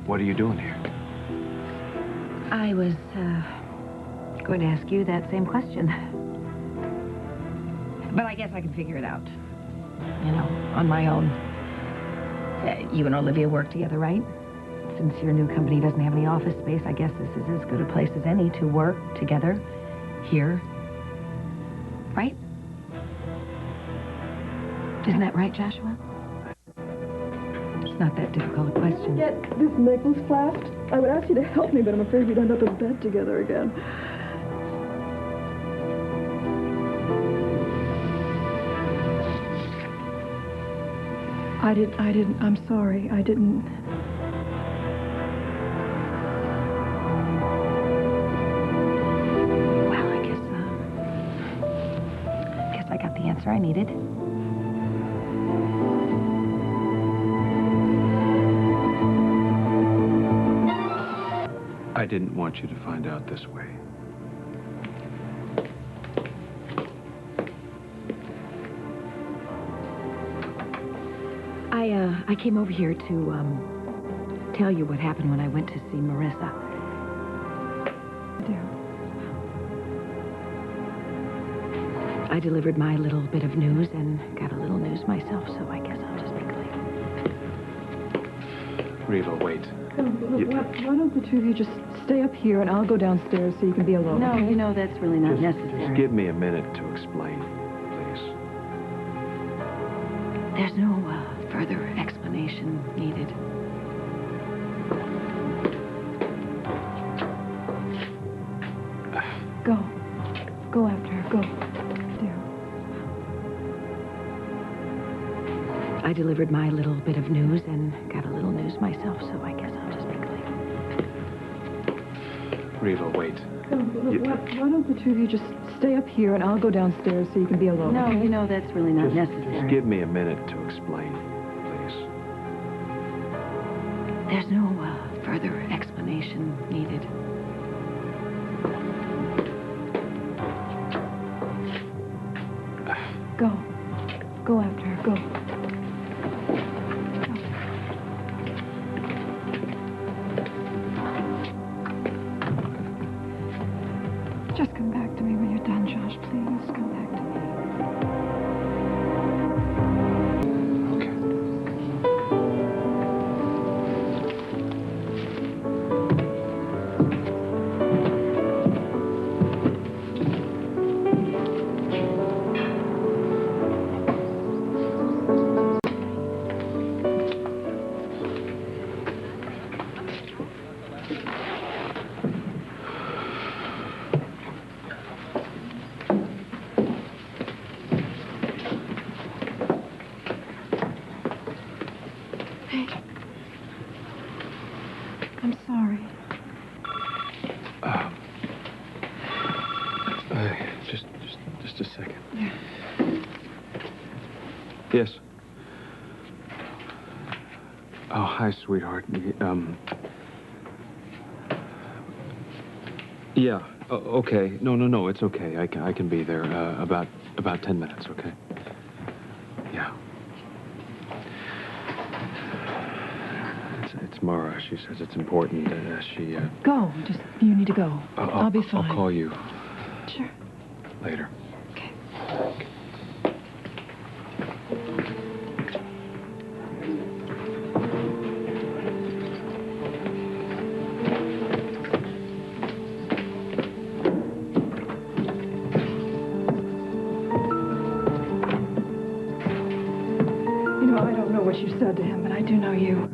What are you doing here? I was, going to ask you that same question. But I guess I can figure it out. You know, on my own. You and Olivia work together, right? Since your new company doesn't have any office space, I guess this is as good a place as any to work together here. Right? Isn't that right, Joshua? It's not that difficult a question. Get this necklace clasped? I would ask you to help me, but I'm afraid we'd end up in bed together again. I'm sorry, I didn't... Well, I guess I got the answer I needed. I didn't want you to find out this way. I came over here to, tell you what happened when I went to see Marissa. I delivered my little bit of news and got a little news myself, so I guess I'll just be clean. Reva, wait. Why don't the two of you just stay up here and I'll go downstairs so you can be alone? No, okay? you know, that's really not necessary. Just give me a minute to explain, please. There's no further explanation needed. Go. Go after her. Go. Dear. I delivered my little bit of news and got a little news myself, so I guess I'll just be clean. Reva, wait. Why don't the two of you just stay up here and I'll go downstairs so you can be alone? No, okay? you know, that's really not necessary. Just give me a minute to explain, please. There's no further explanation needed. Go. Go after her. Go. Just come back to me when you're done, Josh. Please, come back to me. I'm sorry. Just a second. Yeah. Yes. Oh, hi, sweetheart. Yeah. Oh, okay. No. It's okay. I can be there. About 10 minutes. Okay. Yeah. It's Mara. She says it's important. Go. You need to go. I'll be fine. I'll call you. Sure. Later. Okay. You know, I don't know what you said to him, but I do know you.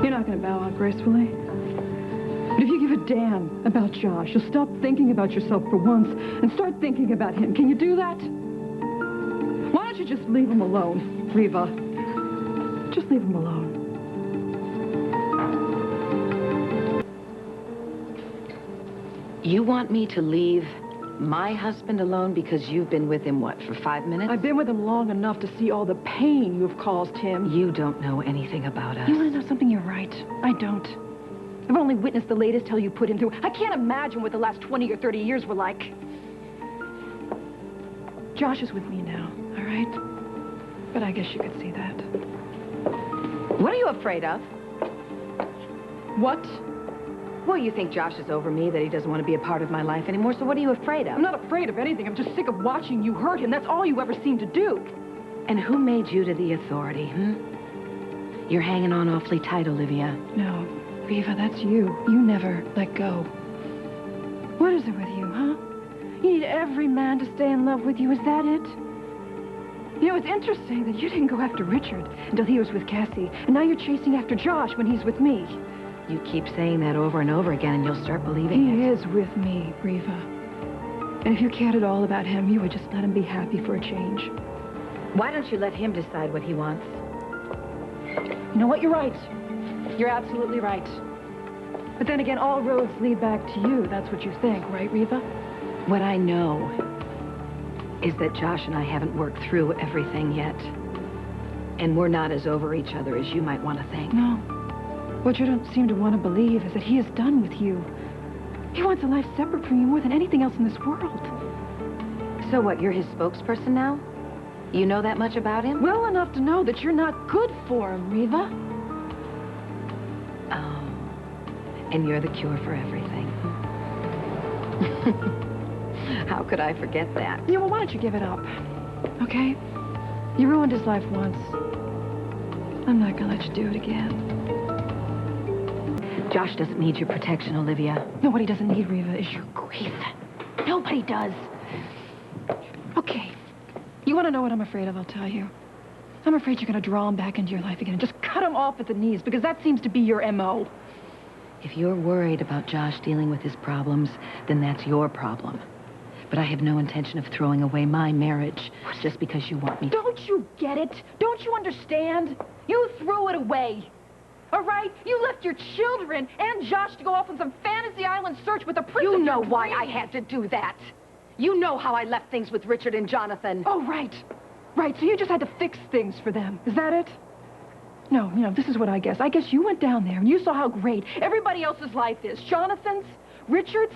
You're not going to bow out gracefully. But if you give a damn about Josh, you'll stop thinking about yourself for once and start thinking about him. Can you do that? Why don't you just leave him alone, Reva? Just leave him alone. You want me to leave my husband alone because you've been with him, what, for 5 minutes? I've been with him long enough to see all the pain you've caused him. You don't know anything about us. You want to know something? You're right. I don't. I've only witnessed the latest hell you put him through. I can't imagine what the last 20 or 30 years were like. Josh is with me now, all right? But I guess you could see that. What are you afraid of? What? Well, you think Josh is over me, that he doesn't want to be a part of my life anymore, so what are you afraid of? I'm not afraid of anything. I'm just sick of watching you hurt him. That's all you ever seem to do. And who made you to the authority, You're hanging on awfully tight, Olivia. No, Reva, that's you. You never let go. What is it with you, huh? You need every man to stay in love with you. Is that it? You know, it's interesting that you didn't go after Richard until he was with Cassie, and now you're chasing after Josh when he's with me. You keep saying that over and over again, and you'll start believing it. He is with me, Reva. And if you cared at all about him, you would just let him be happy for a change. Why don't you let him decide what he wants? You know what? You're right. You're absolutely right. But then again, all roads lead back to you. That's what you think, right, Reva? What I know is that Josh and I haven't worked through everything yet. And we're not as over each other as you might want to think. No. What you don't seem to want to believe is that he is done with you. He wants a life separate from you more than anything else in this world. So what, you're his spokesperson now? You know that much about him? Well enough to know that you're not good for him, Reva. Oh. And you're the cure for everything. How could I forget that? Yeah, well, why don't you give it up? Okay? You ruined his life once. I'm not gonna let you do it again. Josh doesn't need your protection, Olivia. No, what he doesn't need, Reva, is your grief. Nobody does. Okay. You want to know what I'm afraid of? I'll tell you. I'm afraid you're going to draw him back into your life again and just cut him off at the knees, because that seems to be your M.O. If you're worried about Josh dealing with his problems, then that's your problem. But I have no intention of throwing away my marriage just because you want me to. Don't you get it? Don't you understand? You threw it away. All right? You left your children and Josh to go off on some fantasy island search with a prince. You know why I had to do that. You know how I left things with Richard and Jonathan. Oh, right. Right, so you just had to fix things for them. Is that it? No, this is what I guess. I guess you went down there and you saw how great everybody else's life is. Jonathan's, Richard's.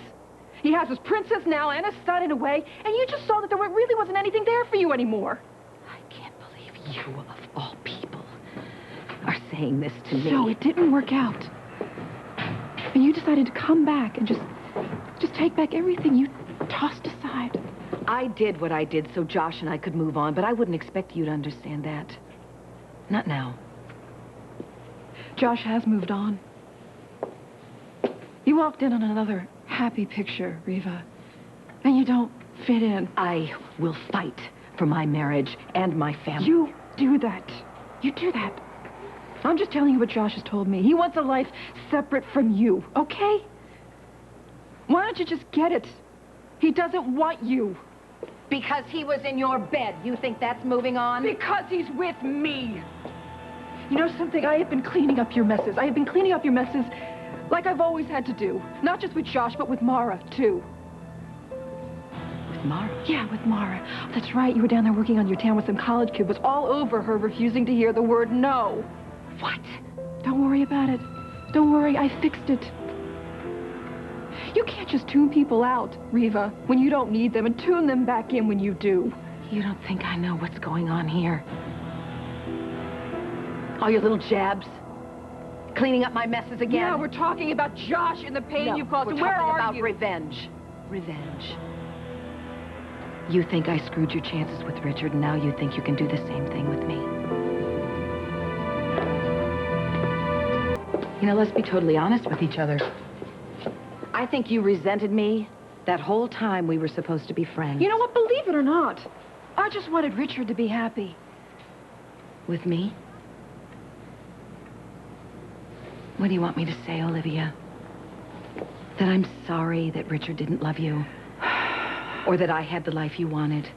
He has his princess now and his son in a way, and you just saw that there really wasn't anything there for you anymore. I can't believe you, of all people, are saying this to me. So it didn't work out. And you decided to come back and just take back everything you tossed aside. I did what I did so Josh and I could move on, but I wouldn't expect you to understand that. Not now. Josh has moved on. You walked in on another happy picture, Reva. And you don't fit in. I will fight for my marriage and my family. You do that. You do that. I'm just telling you what Josh has told me. He wants a life separate from you, okay? Why don't you just get it? He doesn't want you. Because he was in your bed. You think that's moving on? Because he's with me. You know something? I have been cleaning up your messes. I have been cleaning up your messes like I've always had to do. Not just with Josh, but with Mara, too. With Mara? Yeah, with Mara. That's right. You were down there working on your town with some college kid. Was all over her refusing to hear the word no. What? Don't worry about it. Don't worry. I fixed it. You can't just tune people out, Reva, when you don't need them, and tune them back in when you do. You don't think I know what's going on here? All your little jabs? Cleaning up my messes again? Yeah, we're talking about Josh and the pain you've caused. We're Where talking are about you? revenge. Revenge. You think I screwed your chances with Richard, and now you think you can do the same thing with me. You know, let's be totally honest with each other. I think you resented me that whole time we were supposed to be friends. You know what? Believe it or not, I just wanted Richard to be happy. With me? What do you want me to say, Olivia? That I'm sorry that Richard didn't love you? Or that I had the life you wanted?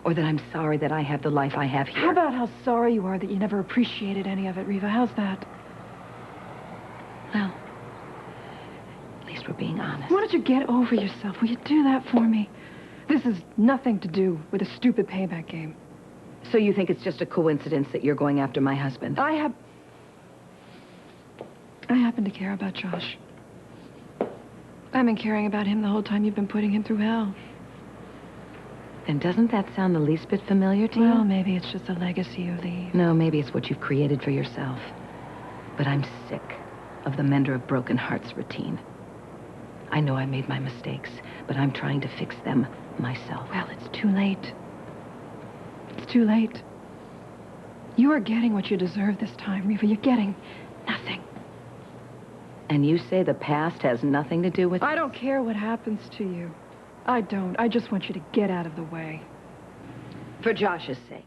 Or that I'm sorry that I have the life I have here? How about how sorry you are that you never appreciated any of it, Reva? How's that? Well, at least we're being honest. Why don't you get over yourself? Will you do that for me? This has nothing to do with a stupid payback game. So you think it's just a coincidence that you're going after my husband? I happen to care about Josh. I've been caring about him the whole time you've been putting him through hell. And doesn't that sound the least bit familiar to you? Well, maybe it's just a legacy of the... No, maybe it's what you've created for yourself. But I'm sick of the Mender of Broken Hearts routine. I know I made my mistakes, but I'm trying to fix them myself. Well, it's too late. It's too late. You are getting what you deserve this time, Reva. You're getting nothing. And you say the past has nothing to do with... I don't care what happens to you. I don't. I just want you to get out of the way. For Josh's sake.